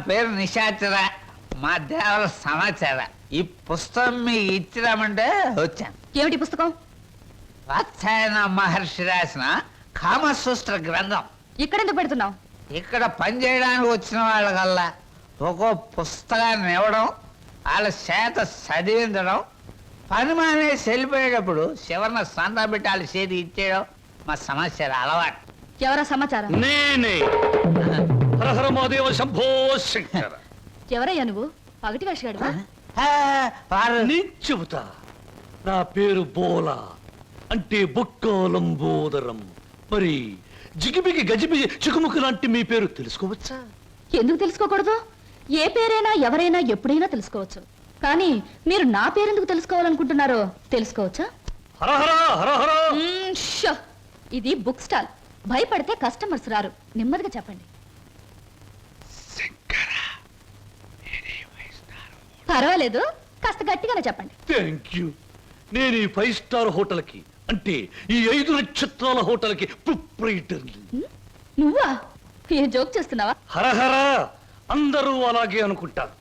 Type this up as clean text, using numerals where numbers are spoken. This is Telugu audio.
పేరు నిశాచర, మా దేవర సమాచార. ఈ పుస్తకం మీకు ఇచ్చిరామంటే వచ్చాను. ఏమిటి పుస్తకం? వాత్సాయన మహర్షి రాసిన కామసూత్ర గ్రంథం. ఇక్కడెందుకు పెడుతున్నావు? ఇక్కడ పనిచేయడానికి వచ్చిన వాళ్ళకల్లా ఒక్కో పుస్తకాన్ని ఇవ్వడం, వాళ్ళ చేత చదివించడం, పని మానేసి వెళ్ళిపోయేటప్పుడు చివరిన సంతా పెట్టి వాళ్ళ చేతి ఇచ్చేయడం మా సమాచారం అలవాటు. ఎవరా సమాచారం? నేనే హరహర మహాదేవ శంభో శంకర. ఎవరయ్యా నువ్వు? పగటి వేషగాడువా? వారు నేను చెబుతా. నా పేరు బోలా, అంటే బొక్కోలంబోదరం. మరి జిగిబిగి గజిబిగి చికుముకు లాంటి మీ పేరు తెలుసుకోవచ్చా? ఎందుకు తెలుసుకోకూడదు? ఏ పేరైనా ఎవరైనా ఎప్పుడైనా తెలుసుకోవచ్చు. కానీ మీరు నా పేరెందుకు తెలుసుకోవాలనుకుంటున్నారో తెలుసుకోవచ్చా? హరహర హరహర. షో! ఇది బుక్ స్టాల్. భయపడితే కస్టమర్స్ రారు. నెమ్మదిగా చెప్పండి. పర్వాలేదు, కాస్త గట్టిగానే చెప్పండి. Thank you. నేను ఈ 5 స్టార్ హోటల్కి, అంటే ఈ 5 నక్షత్రాల హోటల్కి ప్రొప్రైటర్ని. నువ్వా? ఏ జోక్ చేస్తున్నావా? హరహర. అందరూ అలాగే అనుకుంటారు.